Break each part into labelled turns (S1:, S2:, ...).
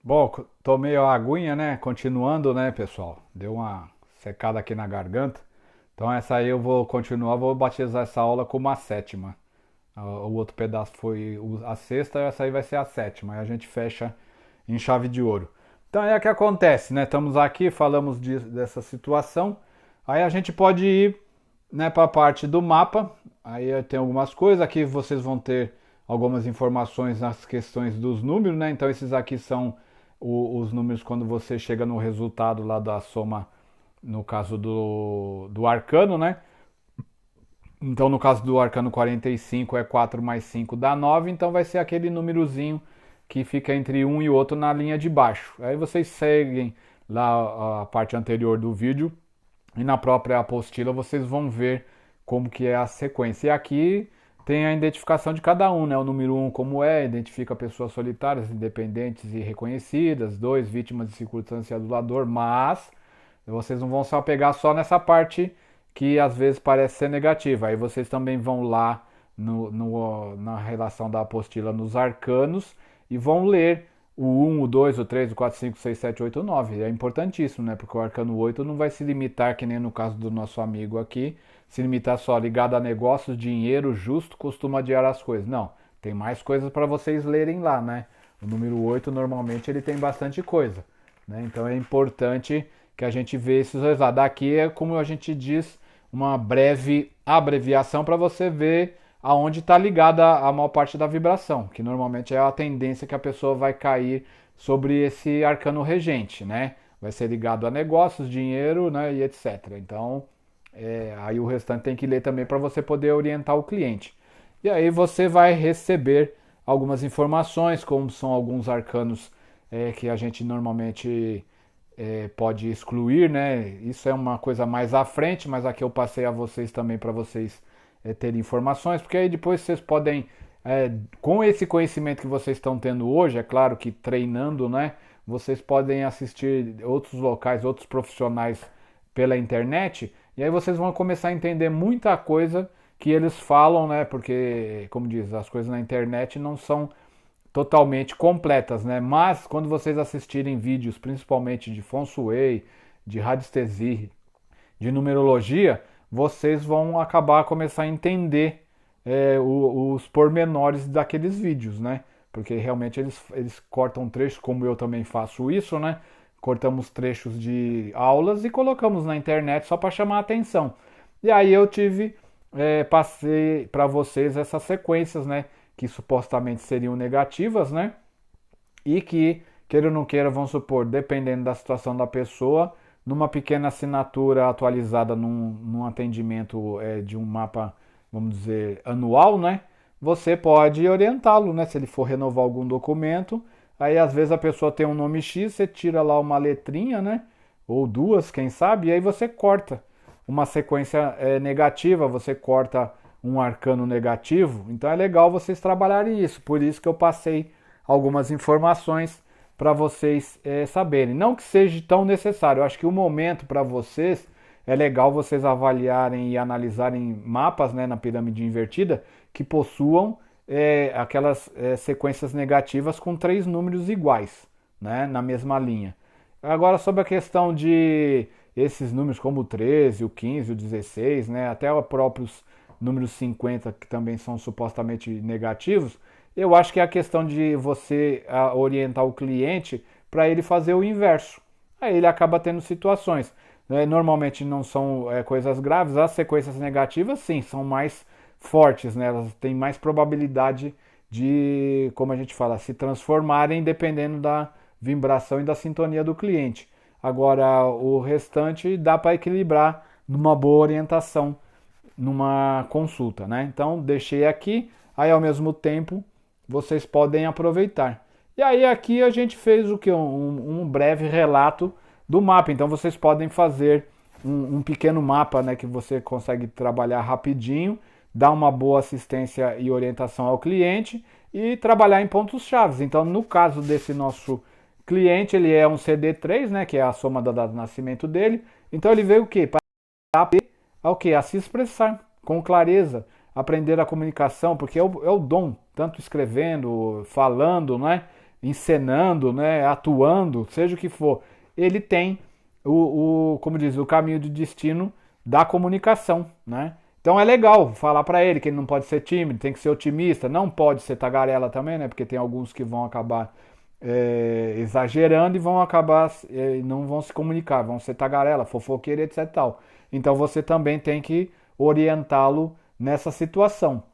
S1: Bom, tomei a aguinha, né? Continuando, né, pessoal? Deu uma secada aqui na garganta. Então essa aí eu vou continuar, vou batizar essa aula como a sétima. O outro pedaço foi a sexta, essa aí vai ser a sétima. Aí a gente fecha em chave de ouro. Então é o que acontece, né? Estamos aqui, falamos dessa situação. Aí a gente pode ir, né, para a parte do mapa. Aí tem algumas coisas. Aqui vocês vão ter algumas informações nas questões dos números, né? Então esses aqui são os números quando você chega no resultado lá da soma, no caso do arcano, né? Então, no caso do arcano 45 é 4 mais 5 dá 9, então vai ser aquele númerozinho que fica entre um e outro na linha de baixo. Aí vocês seguem lá a parte anterior do vídeo e na própria apostila vocês vão ver como que é a sequência. E aqui tem a identificação de cada um, né? O número 1 como é, identifica pessoas solitárias, independentes e reconhecidas. 2, vítimas de circunstância adulador, mas vocês não vão só pegar só nessa parte que às vezes parece ser negativa. Aí vocês também vão lá na relação da apostila nos arcanos e vão ler o 1, o 2, o 3, o 4, 5, 6, 7, 8, o 9. É importantíssimo, né? Porque o arcano 8 não vai se limitar, que nem no caso do nosso amigo aqui, se limitar só ligado a negócios, dinheiro, justo, costuma adiar as coisas. Não, tem mais coisas para vocês lerem lá, né? O número 8 normalmente ele tem bastante coisa, né? Então é importante que a gente vê esses resultados. Daqui é como a gente diz, uma breve abreviação para você ver aonde está ligada a maior parte da vibração, que normalmente é a tendência que a pessoa vai cair sobre esse arcano regente, né? Vai ser ligado a negócios, dinheiro, né, e etc. Então, aí o restante tem que ler também para você poder orientar o cliente. E aí você vai receber algumas informações, como são alguns arcanos que a gente normalmente pode excluir, né? Isso é uma coisa mais à frente, mas aqui eu passei a vocês também para vocês terem informações, porque aí depois vocês podem, com esse conhecimento que vocês estão tendo hoje, é claro que treinando, né? Vocês podem assistir outros locais, outros profissionais pela internet, e aí vocês vão começar a entender muita coisa que eles falam, né? Porque, como diz, as coisas na internet não são totalmente completas, né? Mas quando vocês assistirem vídeos, principalmente de Feng Shui, de radiestesia, de numerologia, vocês vão acabar a começar a entender os pormenores daqueles vídeos, né? Porque realmente eles cortam trechos, como eu também faço isso, né? Cortamos trechos de aulas e colocamos na internet só para chamar a atenção. E aí eu passei para vocês essas sequências, né? Que supostamente seriam negativas, né? E que, queira ou não queira, vamos supor, dependendo da situação da pessoa, numa pequena assinatura atualizada num atendimento de um mapa, vamos dizer, anual, né? Você pode orientá-lo, né? Se ele for renovar algum documento, aí às vezes a pessoa tem um nome X, você tira lá uma letrinha, né? Ou duas, quem sabe, e aí você corta uma sequência negativa, você corta um arcano negativo. Então é legal vocês trabalharem isso. Por isso que eu passei algumas informações para vocês saberem. Não que seja tão necessário, eu acho que o momento para vocês é legal vocês avaliarem e analisarem mapas, né, na pirâmide invertida que possuam aquelas sequências negativas com três números iguais, né, na mesma linha. Agora, sobre a questão de esses números como o 13, o 15, o 16, né, até os próprios números 50, que também são supostamente negativos, eu acho que é a questão de você orientar o cliente para ele fazer o inverso. Aí ele acaba tendo situações. Né? Normalmente não são coisas graves, as sequências negativas sim, são mais fortes, né? Elas têm mais probabilidade de, como a gente fala, se transformarem dependendo da vibração e da sintonia do cliente. Agora, o restante dá para equilibrar numa boa orientação, numa consulta, né? Então, deixei aqui, aí ao mesmo tempo vocês podem aproveitar. E aí aqui a gente fez o que? Um breve relato do mapa. Então vocês podem fazer um pequeno mapa, né, que você consegue trabalhar rapidinho, dar uma boa assistência e orientação ao cliente e trabalhar em pontos chaves. Então, no caso desse nosso cliente, ele é um CD3, né, que é a soma da data de nascimento dele. Então ele veio o quê? Para aprender a se expressar com clareza, aprender a comunicação, porque é o dom, tanto escrevendo, falando, né? encenando, né, atuando, seja o que for, ele tem como diz, o caminho de destino da comunicação, né? Então é legal falar para ele que ele não pode ser tímido, tem que ser otimista, não pode ser tagarela também, né? Porque tem alguns que vão acabar exagerando e vão acabar não vão se comunicar, vão ser tagarela, fofoqueira, etc e tal. Então você também tem que orientá-lo nessa situação.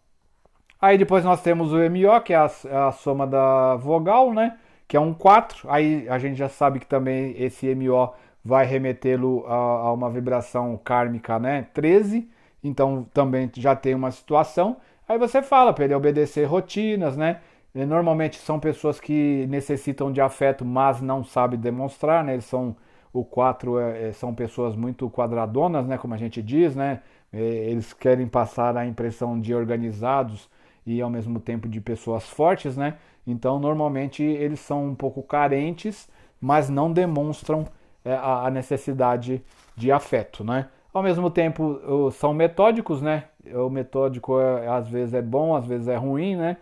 S1: Aí depois nós temos o MO, que é a soma da vogal, né? Que é um 4. Aí a gente já sabe que também esse MO vai remetê-lo a uma vibração kármica, né? 13. Então também já tem uma situação. Aí você fala para ele obedecer rotinas, né? E normalmente são pessoas que necessitam de afeto, mas não sabem demonstrar, né? Eles são o 4 são pessoas muito quadradonas, né? Como a gente diz, né? Eles querem passar a impressão de organizados e ao mesmo tempo de pessoas fortes, né? Então normalmente eles são um pouco carentes, mas não demonstram a necessidade de afeto, né? Ao mesmo tempo são metódicos, né? O metódico às vezes é bom, às vezes é ruim, né?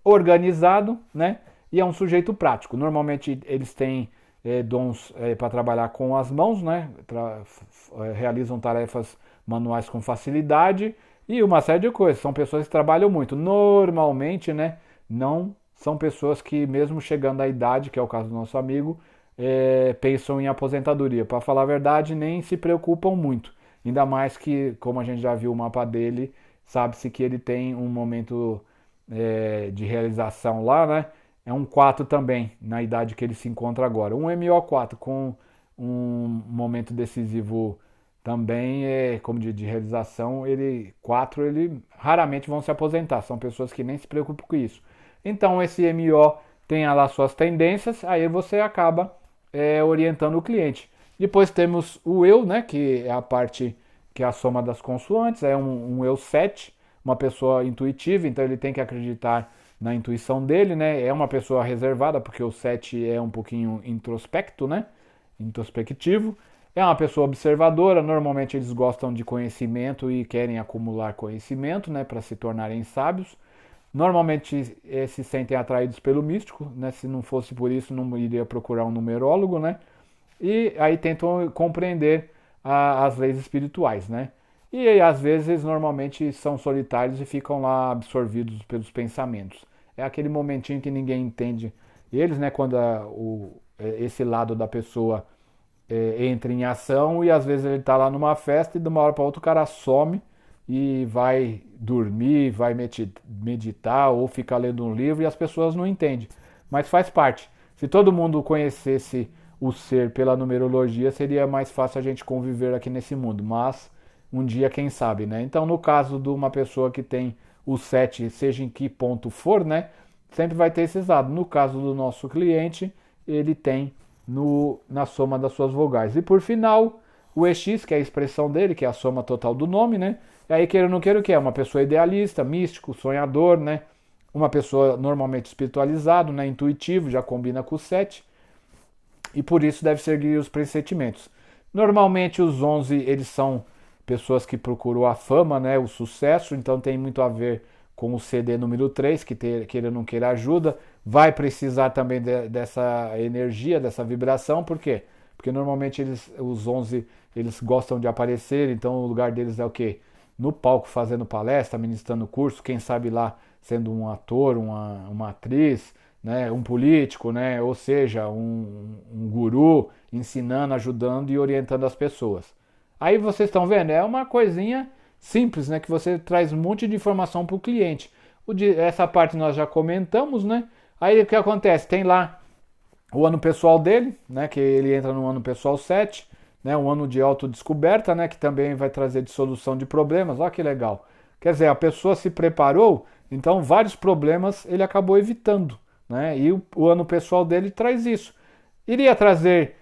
S1: Organizado, né? E é um sujeito prático. Normalmente eles têm dons para trabalhar com as mãos, né? Realizam tarefas manuais com facilidade e uma série de coisas. São pessoas que trabalham muito. Normalmente, né? Não são pessoas que, mesmo chegando à idade, que é o caso do nosso amigo, pensam em aposentadoria. Para falar a verdade, nem se preocupam muito. Ainda mais que, como a gente já viu o mapa dele, sabe-se que ele tem um momento de realização lá, né? É um 4 também, na idade que ele se encontra agora. Um MO4 com um momento decisivo também, como de realização, ele 4 ele raramente vão se aposentar. São pessoas que nem se preocupam com isso. Então esse MO tem lá suas tendências, aí você acaba orientando o cliente. Depois temos o eu, né, que é a parte que é a soma das consoantes, é um eu 7, uma pessoa intuitiva, então ele tem que acreditar na intuição dele, né? É uma pessoa reservada, porque o 7 é um pouquinho introspecto, né? Introspectivo. É uma pessoa observadora, normalmente eles gostam de conhecimento e querem acumular conhecimento, né, para se tornarem sábios. Normalmente se sentem atraídos pelo místico, né? Se não fosse por isso, não iria procurar um numerólogo, né? E aí tentam compreender as leis espirituais, né? E aí, às vezes, normalmente são solitários e ficam lá absorvidos pelos pensamentos. É aquele momentinho que ninguém entende eles, né? Quando esse lado da pessoa entra em ação e às vezes ele está lá numa festa e de uma hora para outra o cara some e vai dormir, vai meditar ou ficar lendo um livro e as pessoas não entendem. Mas faz parte. Se todo mundo conhecesse o ser pela numerologia, seria mais fácil a gente conviver aqui nesse mundo. Mas um dia, quem sabe, né? Então, no caso de uma pessoa que tem o 7, seja em que ponto for, né? Sempre vai ter esses lados. No caso do nosso cliente, ele tem na soma das suas vogais. E por final, o EX, que é a expressão dele, que é a soma total do nome, né? E aí, queira ou não queira, o que é? Uma pessoa idealista, místico, sonhador, né? Uma pessoa normalmente espiritualizado, né? Intuitivo, já combina com o 7. E por isso deve seguir os pressentimentos. Normalmente os 11, eles são pessoas que procuram a fama, né? O sucesso, então tem muito a ver com o CD número 3, que queira ou não queira ajuda. Vai precisar também dessa energia, dessa vibração, por quê? Porque normalmente os 11, eles gostam de aparecer, então o lugar deles é o quê? No palco fazendo palestra, ministrando curso, quem sabe lá sendo um ator, uma atriz, né, um político, né, ou seja, um guru ensinando, ajudando e orientando as pessoas. Aí vocês estão vendo, é uma coisinha simples, né, que você traz um monte de informação para o cliente. Essa parte nós já comentamos, né? Aí o que acontece? Tem lá o ano pessoal dele, né, que ele entra no ano pessoal 7, né, um ano de autodescoberta, né, que também vai trazer dissolução de problemas. Olha que legal. Quer dizer, a pessoa se preparou, então vários problemas ele acabou evitando, né? E o ano pessoal dele traz isso. Iria trazer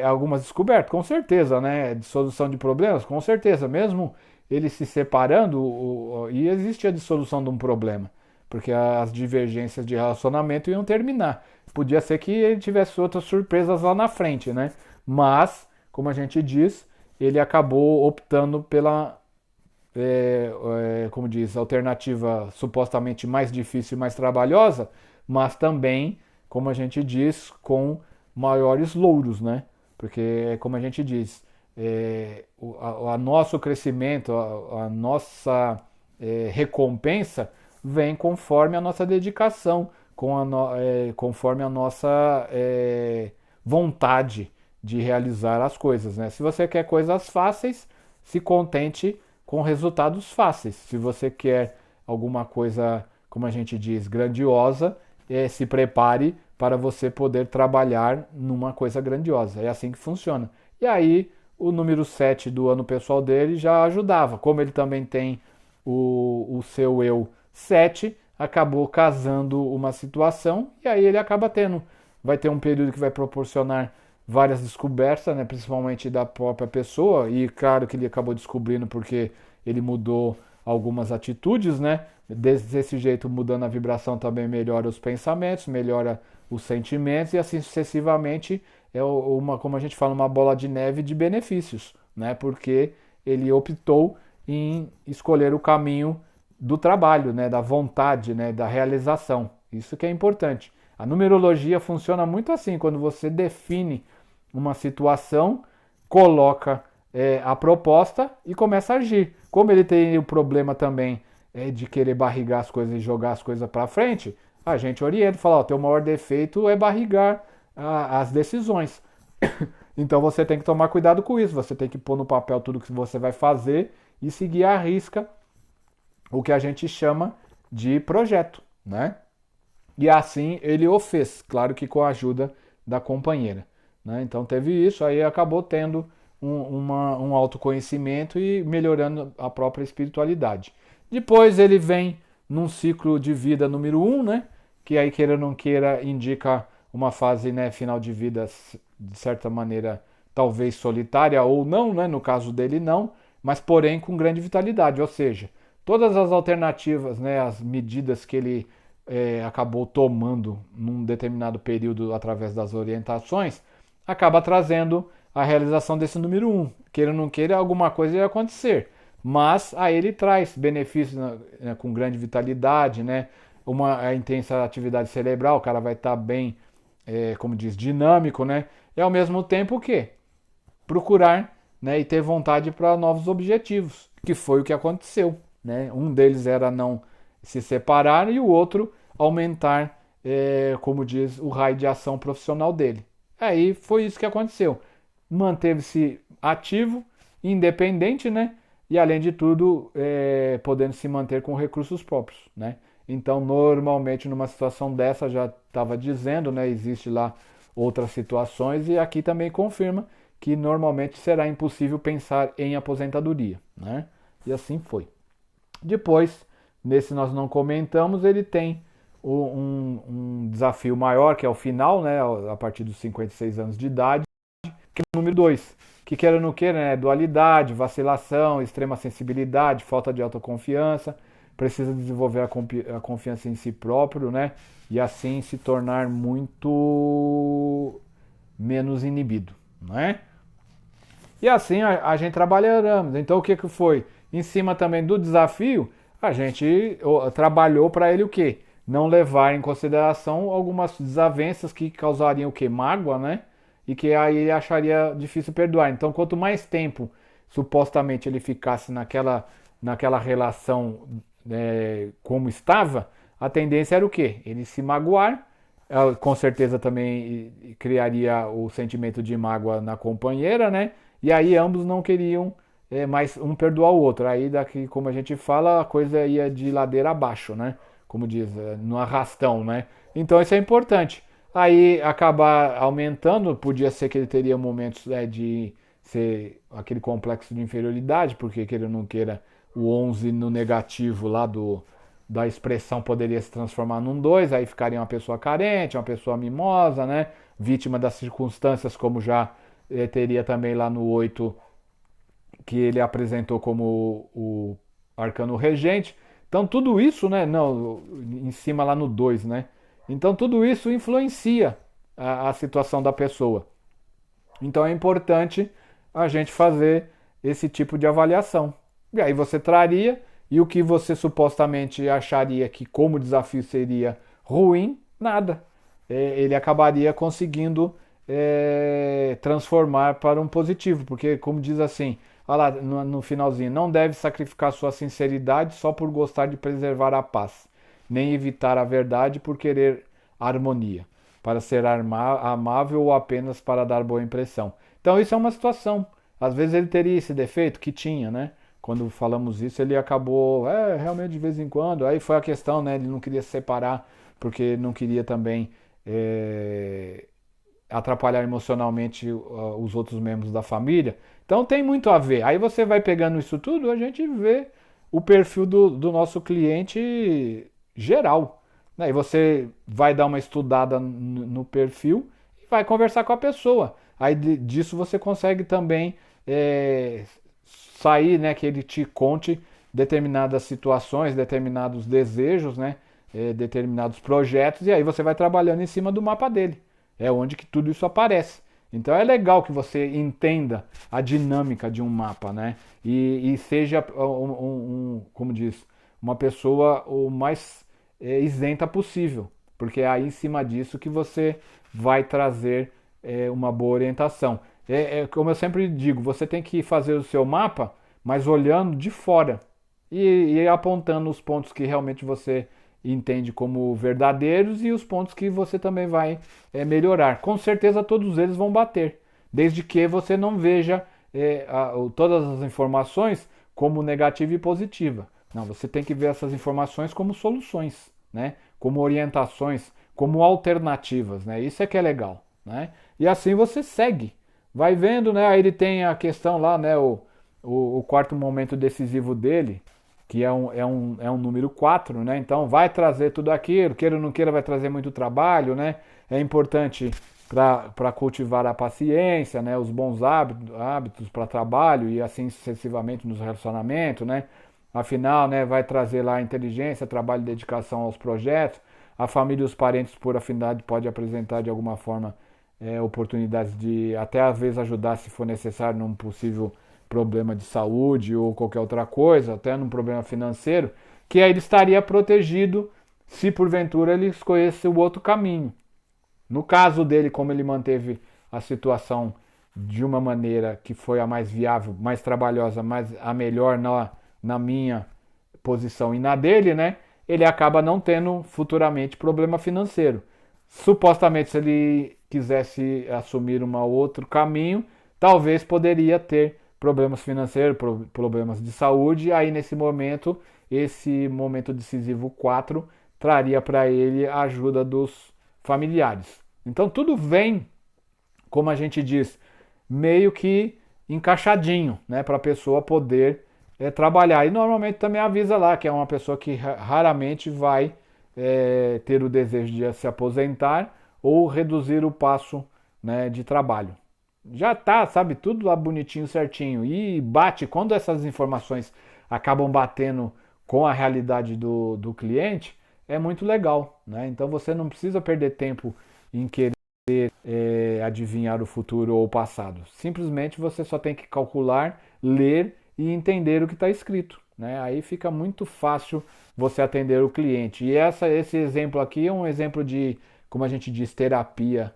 S1: algumas descobertas? Com certeza, né? Dissolução de problemas? Com certeza. Mesmo ele se separando, e existe a dissolução de um problema, porque as divergências de relacionamento iam terminar. Podia ser que ele tivesse outras surpresas lá na frente, né? Mas, como a gente diz, ele acabou optando pela, como diz, alternativa supostamente mais difícil e mais trabalhosa, mas também como a gente diz, com maiores louros, né? Porque, como a gente diz, a nosso crescimento, a nossa recompensa vem conforme a nossa dedicação, conforme a nossa vontade de realizar as coisas, né? Se você quer coisas fáceis, se contente com resultados fáceis. Se você quer alguma coisa, como a gente diz, grandiosa, se prepare para você poder trabalhar numa coisa grandiosa. É assim que funciona. E aí, o número 7 do ano pessoal dele já ajudava. Como ele também tem o seu eu 7, acabou casando uma situação e aí ele acaba vai ter um período que vai proporcionar várias descobertas, né, principalmente da própria pessoa, e claro que ele acabou descobrindo porque ele mudou algumas atitudes, né? Desse jeito, mudando a vibração também melhora os pensamentos, melhora os sentimentos e assim sucessivamente como a gente fala, uma bola de neve de benefícios, né? Porque ele optou em escolher o caminho do trabalho, né? Da vontade, né? Da realização. Isso que é importante. A numerologia funciona muito assim, quando você define uma situação, coloca a proposta e começa a agir. Como ele tem o problema também de querer barrigar as coisas e jogar as coisas para frente, a gente orienta e fala, ó, teu maior defeito é barrigar as decisões. Então você tem que tomar cuidado com isso, você tem que pôr no papel tudo que você vai fazer e seguir à risca o que a gente chama de projeto, né? E assim ele o fez, claro que com a ajuda da companheira, né? Então teve isso, aí acabou tendo um autoconhecimento e melhorando a própria espiritualidade. Depois ele vem num ciclo de vida número 1, né? Que aí, queira ou não queira, indica uma fase, né, final de vida, de certa maneira, talvez solitária ou não, né? No caso dele, não, mas porém com grande vitalidade, ou seja, todas as alternativas, né, as medidas que ele acabou tomando num determinado período através das orientações, acaba trazendo a realização desse número 1. Queira ou não queira, alguma coisa ia acontecer. Mas aí ele traz benefícios, né, com grande vitalidade, né? Uma intensa atividade cerebral, o cara vai estar bem, como diz, dinâmico, né? E ao mesmo tempo o quê? Procurar, né, e ter vontade para novos objetivos, que foi o que aconteceu, né? Um deles era não se separar e o outro aumentar, como diz, o raio de ação profissional dele. Aí foi isso que aconteceu. Manteve-se ativo, independente, né? E além de tudo, podendo se manter com recursos próprios, né? Então, normalmente, numa situação dessa, já estava dizendo, né? Existe lá outras situações e aqui também confirma que normalmente será impossível pensar em aposentadoria, né? E assim foi. Depois, nesse nós não comentamos, ele tem um desafio maior, que é o final, né? A partir dos 56 anos de idade, que é o número 2, que queira ou não queira, né? Dualidade, vacilação, extrema sensibilidade, falta de autoconfiança, precisa desenvolver a confiança em si próprio, né? E assim se tornar muito menos inibido, né? E assim a gente trabalhamos. Então o que foi? Em cima também do desafio, a gente trabalhou para ele o quê? Não levar em consideração algumas desavenças que causariam o quê? Mágoa, né? E que aí ele acharia difícil perdoar. Então, quanto mais tempo supostamente ele ficasse naquela relação como estava, a tendência era o quê? Ele se magoar, com certeza também criaria o sentimento de mágoa na companheira, né? E aí ambos não queriam mais um perdoar o outro. Aí daqui, como a gente fala, a coisa ia de ladeira abaixo, né? Como diz, no arrastão, né? Então isso é importante. Aí acabar aumentando, podia ser que ele teria momentos de ser aquele complexo de inferioridade, porque queira ou não queira, o 11 no negativo lá da expressão poderia se transformar num 2, aí ficaria uma pessoa carente, uma pessoa mimosa, né? Vítima das circunstâncias, como já teria também lá no 8, que ele apresentou como o arcano regente. Então tudo isso, né? Não, em cima lá no 2, né? Então tudo isso influencia a situação da pessoa. Então é importante a gente fazer esse tipo de avaliação. E aí você traria, e o que você supostamente acharia que como desafio seria ruim, nada. ele acabaria conseguindo transformar para um positivo, porque como diz assim, olha lá no finalzinho, não deve sacrificar sua sinceridade só por gostar de preservar a paz, nem evitar a verdade por querer harmonia, para ser amável ou apenas para dar boa impressão. Então isso é uma situação. Às vezes ele teria esse defeito que tinha, né? Quando falamos isso, ele acabou, realmente de vez em quando. Aí foi a questão, né? Ele não queria se separar porque não queria também é, atrapalhar emocionalmente os outros membros da família. Então tem muito a ver. Aí você vai pegando isso tudo, a gente vê o perfil do nosso cliente geral. Né? E você vai dar uma estudada no perfil e vai conversar com a pessoa. Aí disso você consegue também sair, né, que ele te conte determinadas situações, determinados desejos, né, determinados projetos, e aí você vai trabalhando em cima do mapa dele. É onde que tudo isso aparece. Então é legal que você entenda a dinâmica de um mapa, né? E seja como diz, uma pessoa o mais isenta possível, porque é aí em cima disso que você vai trazer uma boa orientação. Como eu sempre digo, você tem que fazer o seu mapa, mas olhando de fora e apontando os pontos que realmente você entende como verdadeiros e os pontos que você também vai melhorar. Com certeza todos eles vão bater, desde que você não veja todas as informações como negativa e positiva. Não, você tem que ver essas informações como soluções, né? Como orientações, como alternativas, né? Isso é que é legal, né? E assim você segue, vai vendo, né? Aí ele tem a questão lá, né? O quarto momento decisivo dele, que é um número 4, né? Então vai trazer tudo aquilo, queira ou não queira, vai trazer muito trabalho, né? É importante para cultivar a paciência, né? Os bons hábitos para trabalho e assim sucessivamente nos relacionamentos, né? Afinal, né, vai trazer lá inteligência, trabalho e dedicação aos projetos. A família e os parentes, por afinidade, pode apresentar de alguma forma oportunidades de até às vezes ajudar se for necessário num possível problema de saúde ou qualquer outra coisa, até num problema financeiro, que aí ele estaria protegido se porventura ele escolhesse o outro caminho. No caso dele, como ele manteve a situação de uma maneira que foi a mais viável, mais trabalhosa, mais a melhor na minha posição e na dele, né? Ele acaba não tendo futuramente problema financeiro. Supostamente, se ele quisesse assumir um outro caminho, talvez poderia ter problemas financeiros, problemas de saúde, e aí nesse momento, esse momento decisivo 4 traria para ele a ajuda dos familiares. Então tudo vem, como a gente diz, meio que encaixadinho, né, para a pessoa poder trabalhar. E normalmente também avisa lá que é uma pessoa que raramente vai ter o desejo de se aposentar ou reduzir o passo, né, de trabalho. Já tá, sabe, tudo lá bonitinho, certinho. E bate, quando essas informações acabam batendo com a realidade do cliente, é muito legal, né? Então você não precisa perder tempo em querer adivinhar o futuro ou o passado. Simplesmente você só tem que calcular, ler e entender o que está escrito, né? Aí fica muito fácil você atender o cliente. E esse exemplo aqui é um exemplo de, como a gente diz, terapia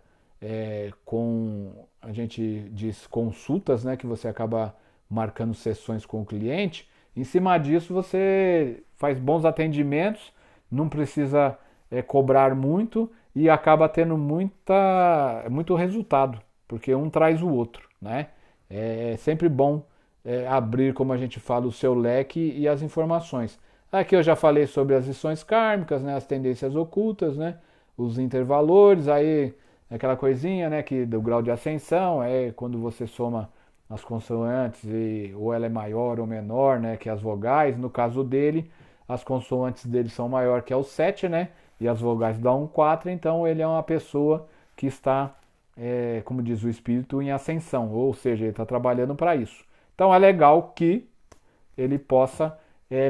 S1: a gente diz consultas, né? Que você acaba marcando sessões com o cliente. Em cima disso você faz bons atendimentos, não precisa cobrar muito e acaba tendo muito resultado, porque um traz o outro, né? É sempre bom abrir, como a gente fala, o seu leque e as informações. Aqui eu já falei sobre as lições kármicas, né? As tendências ocultas, né? Os intervalores, aí aquela coisinha, né? Que do grau de ascensão é quando você soma as consoantes ou ela é maior ou menor, né? Que as vogais. No caso dele, as consoantes dele são maior que o 7, né? E as vogais dão um 4, então ele é uma pessoa que está, como diz o espírito, em ascensão, ou seja, ele está trabalhando para isso. Então é legal que ele possa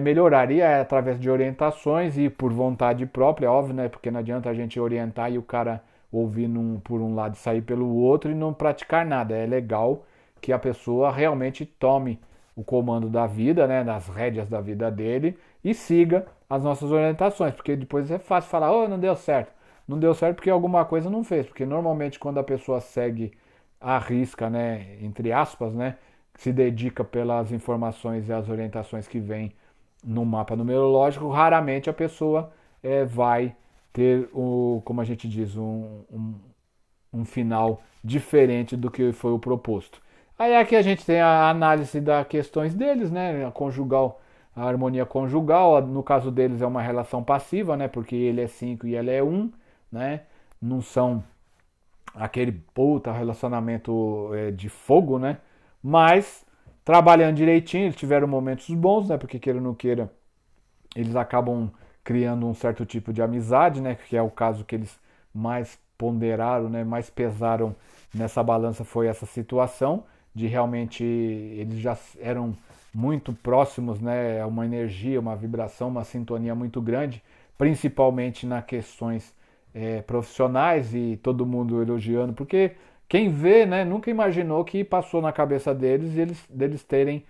S1: melhorar, e através de orientações e por vontade própria, óbvio, né? Porque não adianta a gente orientar e o cara ouvir por um lado e sair pelo outro e não praticar nada. É legal que a pessoa realmente tome o comando da vida, né, nas rédeas da vida dele e siga as nossas orientações, porque depois é fácil falar, oh, não deu certo. não deu certo porque alguma coisa não fez. Porque normalmente quando a pessoa segue à risca, né, entre aspas, né, se dedica pelas informações e as orientações que vêm no mapa numerológico, raramente a pessoa vai ter, como a gente diz, um final diferente do que foi o proposto. Aí aqui a gente tem a análise das questões deles, né? A conjugal, a harmonia conjugal, no caso deles é uma relação passiva, né? Porque ele é 5 e ela é 1, né? Não são aquele puta relacionamento de fogo, né? Mas trabalhando direitinho, eles tiveram momentos bons, né? Porque queira ou não queira, eles acabam criando um certo tipo de amizade, né? Que é o caso que eles mais ponderaram, né? Mais pesaram nessa balança foi essa situação de realmente eles já eram muito próximos, né? Uma energia, uma vibração, uma sintonia muito grande, principalmente nas questões profissionais e todo mundo elogiando, porque quem vê, né, nunca imaginou que passou na cabeça deles e deles terem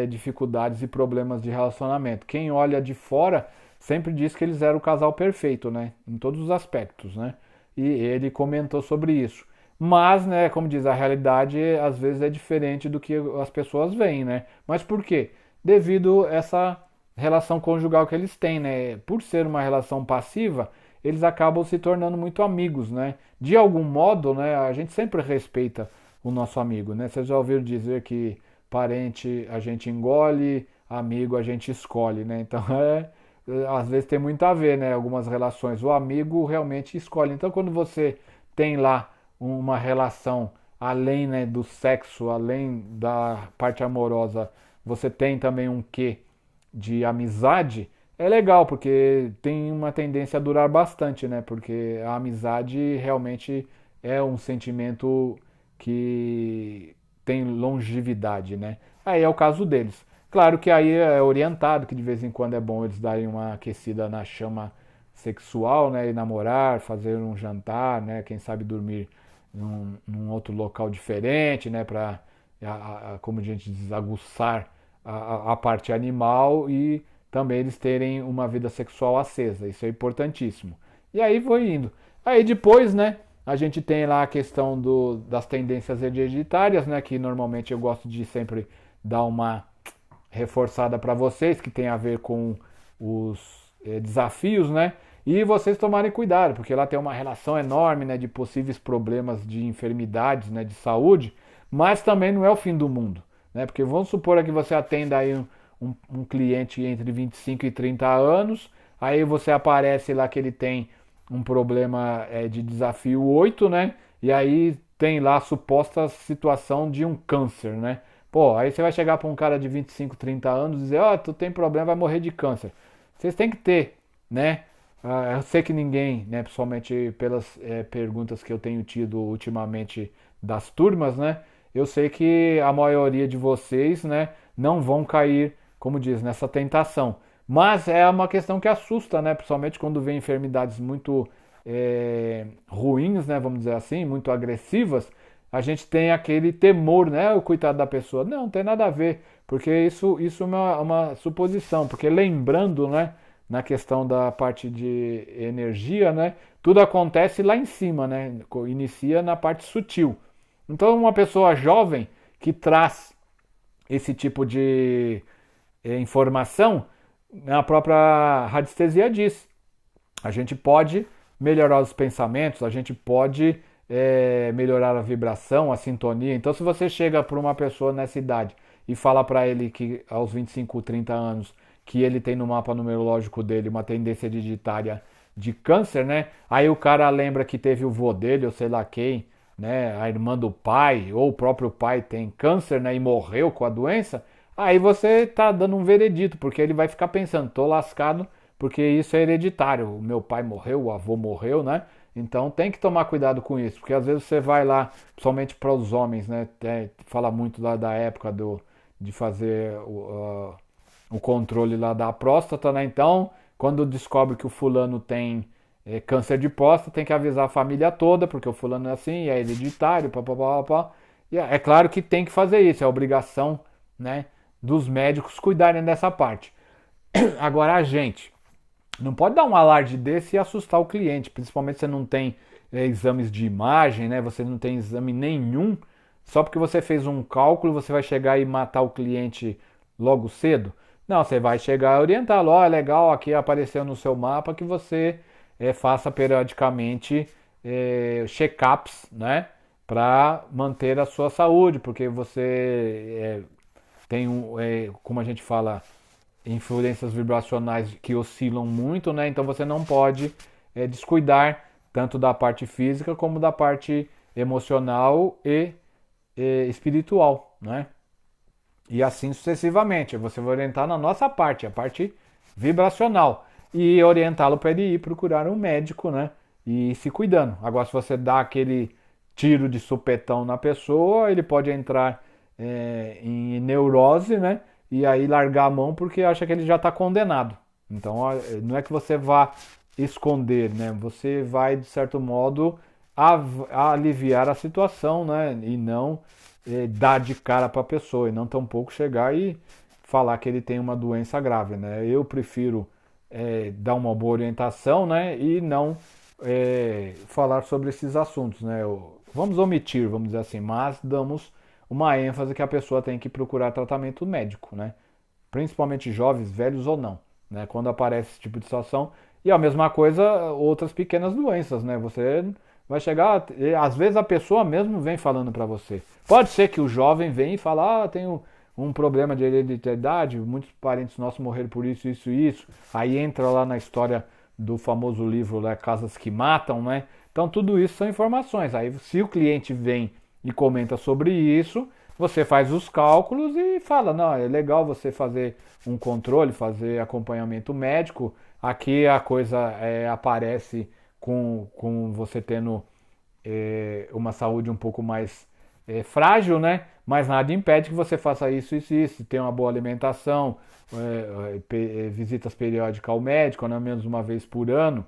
S1: dificuldades e problemas de relacionamento. Quem olha de fora sempre diz que eles eram o casal perfeito, né, em todos os aspectos, né, e ele comentou sobre isso. Mas, né, como diz, a realidade às vezes é diferente do que as pessoas veem, né? Mas por quê? Devido a essa relação conjugal que eles têm, né? Por ser uma relação passiva, eles acabam se tornando muito amigos, né? De algum modo, né, a gente sempre respeita o nosso amigo, né? Vocês já ouviram dizer que parente a gente engole, amigo a gente escolhe, né? Então às vezes tem muito a ver, né? Algumas relações, o amigo realmente escolhe. Então quando você tem lá uma relação além, né, do sexo, além da parte amorosa, você tem também um quê de amizade, é legal, porque tem uma tendência a durar bastante, né? Porque a amizade realmente é um sentimento que tem longevidade, né? Aí é o caso deles. Claro que aí é orientado, que de vez em quando é bom eles darem uma aquecida na chama sexual, né? E namorar, fazer um jantar, né? Quem sabe dormir num outro local diferente, né? Para, como a gente diz, aguçar a parte animal e também eles terem uma vida sexual acesa. Isso é importantíssimo. E aí foi indo. Aí depois, né, a gente tem lá a questão das tendências hereditárias, né, que normalmente eu gosto de sempre dar uma reforçada para vocês, que tem a ver com os desafios, né? E vocês tomarem cuidado, porque lá tem uma relação enorme, né, de possíveis problemas de enfermidades, né, de saúde, mas também não é o fim do mundo, né? Porque vamos supor que você atenda aí um cliente entre 25 e 30 anos, aí você aparece lá que ele tem um problema de desafio 8, né? E aí tem lá a suposta situação de um câncer, né? Pô, aí você vai chegar para um cara de 25, 30 anos e dizer, ó, tu tem problema, vai morrer de câncer. Vocês têm que ter, né? Eu sei que ninguém, né, principalmente pelas perguntas que eu tenho tido ultimamente das turmas, né? Eu sei que a maioria de vocês, né, não vão cair, como diz, nessa tentação. Mas é uma questão que assusta, né? Principalmente quando vem enfermidades muito ruins, né? Vamos dizer assim, muito agressivas. A gente tem aquele temor, né? O coitado da pessoa. Não tem nada a ver, porque isso é uma suposição. Porque lembrando, né? Na questão da parte de energia, né? Tudo acontece lá em cima, né? Inicia na parte sutil. Então, uma pessoa jovem que traz esse tipo de informação, a própria radiestesia diz. A gente pode melhorar os pensamentos, a gente pode melhorar a vibração, a sintonia. Então, se você chega para uma pessoa nessa idade e fala para ele que aos 25, 30 anos, que ele tem no mapa numerológico dele uma tendência hereditária de câncer, né? Aí o cara lembra que teve o vô dele, ou sei lá quem, né? A irmã do pai, ou o próprio pai tem câncer, né? E morreu com a doença. Aí você tá dando um veredito, porque ele vai ficar pensando, tô lascado, porque isso é hereditário. O meu pai morreu, o avô morreu, né? Então tem que tomar cuidado com isso, porque às vezes você vai lá, principalmente para os homens, né? Fala muito lá da época de fazer o controle lá da próstata, né? Então, quando descobre que o fulano tem câncer de próstata, tem que avisar a família toda, porque o fulano é assim, é hereditário, papapá. E é claro que tem que fazer isso, é obrigação, né, dos médicos cuidarem dessa parte. Agora a gente Não pode dar um alarde desse e assustar o cliente, principalmente se você não tem exames de imagem, né? Você não tem exame nenhum, só porque você fez um cálculo, você vai chegar e matar o cliente logo cedo? Não, você vai chegar e orientá-lo. Ó, é legal, aqui apareceu no seu mapa que você faça periodicamente check-ups, né? Para manter a sua saúde, porque você tem, como a gente fala, influências vibracionais que oscilam muito, né? Então você não pode descuidar tanto da parte física como da parte emocional e espiritual, né? E assim sucessivamente. Você vai orientar na nossa parte, a parte vibracional, e orientá-lo para ele ir procurar um médico, né? E ir se cuidando. Agora, se você dá aquele tiro de supetão na pessoa, ele pode entrar em neurose, né? E aí largar a mão porque acha que ele já está condenado. Então, não é que você vá esconder, né? Você vai, de certo modo, aliviar a situação, né? E não dar de cara para a pessoa, e não tampouco chegar e falar que ele tem uma doença grave, né? Eu prefiro dar uma boa orientação, né? E não falar sobre esses assuntos, né? Vamos omitir, vamos dizer assim, mas damos uma ênfase que a pessoa tem que procurar tratamento médico, né? Principalmente jovens, velhos ou não, né? Quando aparece esse tipo de situação. E a mesma coisa, outras pequenas doenças, né? Você vai chegar, às vezes a pessoa mesmo vem falando para você. Pode ser que o jovem venha e fale, tenho um problema de hereditariedade, muitos parentes nossos morreram por isso, isso e isso. Aí entra lá na história do famoso livro, né, Casas que Matam, né? Então tudo isso são informações. Aí se o cliente vem e comenta sobre isso, você faz os cálculos e fala, não, é legal você fazer um controle, fazer acompanhamento médico. Aqui a coisa aparece com você tendo uma saúde um pouco mais frágil, né? Mas nada impede que você faça isso, isso e isso. Tenha uma boa alimentação, visitas periódicas ao médico, não menos uma vez por ano,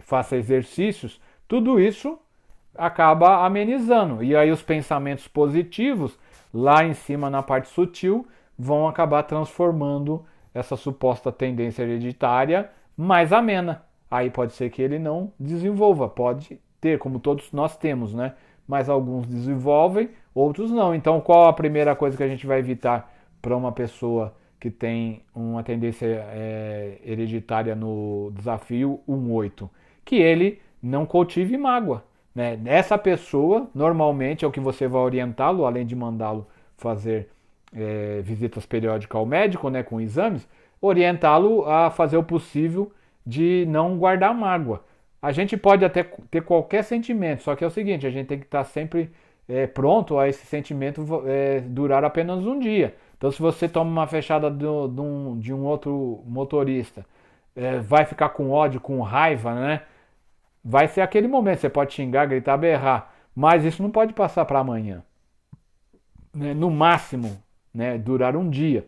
S1: faça exercícios. Tudo isso acaba amenizando. E aí os pensamentos positivos, lá em cima na parte sutil, vão acabar transformando essa suposta tendência hereditária mais amena. Aí pode ser que ele não desenvolva, pode ter, como todos nós temos, né? Mas alguns desenvolvem, outros não. Então, qual a primeira coisa que a gente vai evitar para uma pessoa que tem uma tendência hereditária no desafio 1.8? Que ele não cultive mágoa, né? Essa pessoa, normalmente, é o que você vai orientá-lo, além de mandá-lo fazer visitas periódicas ao médico, né, com exames, orientá-lo a fazer o possível de não guardar mágoa. A gente pode até ter qualquer sentimento, só que é o seguinte, a gente tem que estar sempre pronto a esse sentimento durar apenas um dia. Então, se você toma uma fechada de um outro motorista, vai ficar com ódio, com raiva, né? Vai ser aquele momento, você pode xingar, gritar, berrar, mas isso não pode passar para amanhã, né? No máximo, né, durar um dia.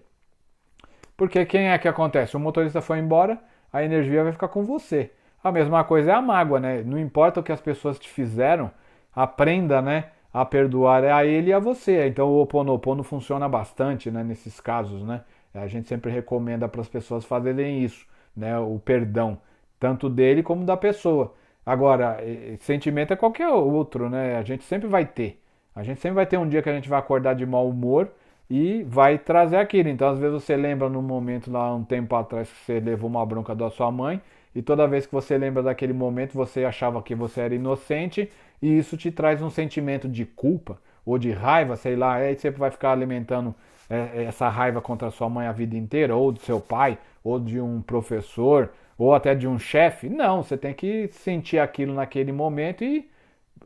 S1: Porque quem é que acontece? O motorista foi embora, a energia vai ficar com você. A mesma coisa é a mágoa, né? Não importa o que as pessoas te fizeram, aprenda, né, a perdoar a ele e a você. Então o Ho Oponopono funciona bastante, né, nesses casos, né? A gente sempre recomenda para as pessoas fazerem isso, né, o perdão, tanto dele como da pessoa. Agora, sentimento é qualquer outro, né? A gente sempre vai ter. A gente sempre vai ter um dia que a gente vai acordar de mau humor e vai trazer aquilo. Então, às vezes você lembra num momento lá, um tempo atrás, que você levou uma bronca da sua mãe, e toda vez que você lembra daquele momento, você achava que você era inocente, e isso te traz um sentimento de culpa ou de raiva, sei lá, aí você vai ficar alimentando essa raiva contra a sua mãe a vida inteira, ou do seu pai, ou de um professor, ou até de um chefe. Não, você tem que sentir aquilo naquele momento e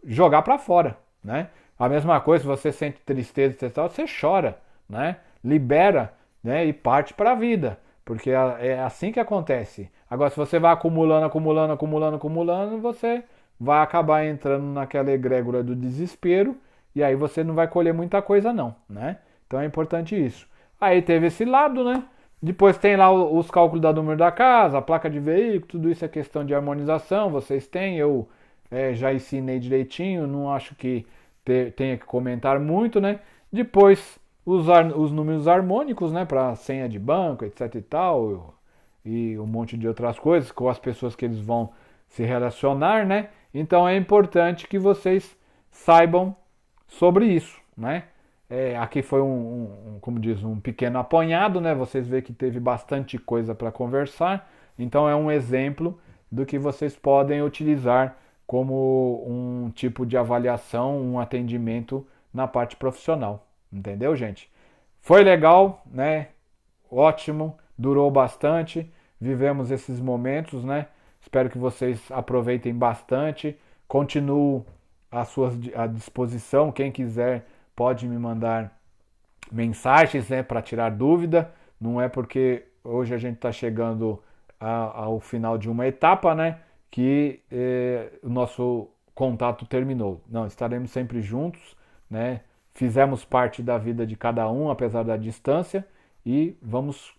S1: jogar para fora, né? A mesma coisa, se você sente tristeza, você chora, né? Libera, né? E parte para a vida, porque é assim que acontece. Agora, se você vai acumulando, acumulando, acumulando, acumulando, você vai acabar entrando naquela egrégora do desespero e aí você não vai colher muita coisa não, né? Então é importante isso. Aí teve esse lado, né? Depois tem lá os cálculos da número da casa, a placa de veículo, tudo isso é questão de harmonização, vocês têm, eu já ensinei direitinho, não acho que tenha que comentar muito, né? Depois os números harmônicos, né, para senha de banco, etc e tal, e um monte de outras coisas, com as pessoas que eles vão se relacionar, né? Então é importante que vocês saibam sobre isso, né? Aqui foi como diz, um pequeno apanhado, né? Vocês veem que teve bastante coisa para conversar, então é um exemplo do que vocês podem utilizar como um tipo de avaliação, um atendimento na parte profissional, entendeu, gente? Foi legal, né? Ótimo, durou bastante, vivemos esses momentos, né? Espero que vocês aproveitem bastante. Continuo à disposição. Quem quiser pode me mandar mensagens, né, para tirar dúvida. Não é porque hoje a gente está chegando ao final de uma etapa, né, que o nosso contato terminou. Não, estaremos sempre juntos, né? Fizemos parte da vida de cada um, apesar da distância, e vamos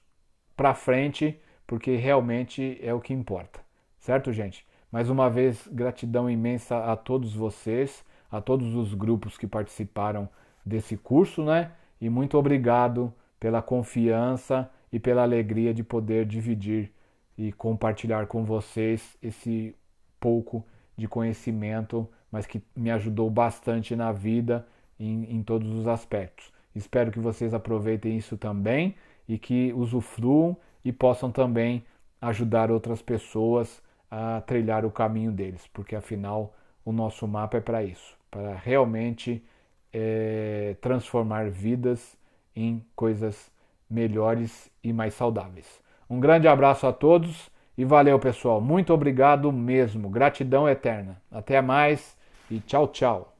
S1: para frente, porque realmente é o que importa. Certo, gente? Mais uma vez, gratidão imensa a todos vocês, a todos os grupos que participaram desse curso, né? E muito obrigado pela confiança e pela alegria de poder dividir e compartilhar com vocês esse pouco de conhecimento, mas que me ajudou bastante na vida em todos os aspectos. Espero que vocês aproveitem isso também e que usufruam e possam também ajudar outras pessoas a trilhar o caminho deles, porque afinal o nosso mapa é para isso, para realmente transformar vidas em coisas melhores e mais saudáveis. Um grande abraço a todos e valeu, pessoal. Muito obrigado mesmo. Gratidão eterna. Até mais e tchau, tchau.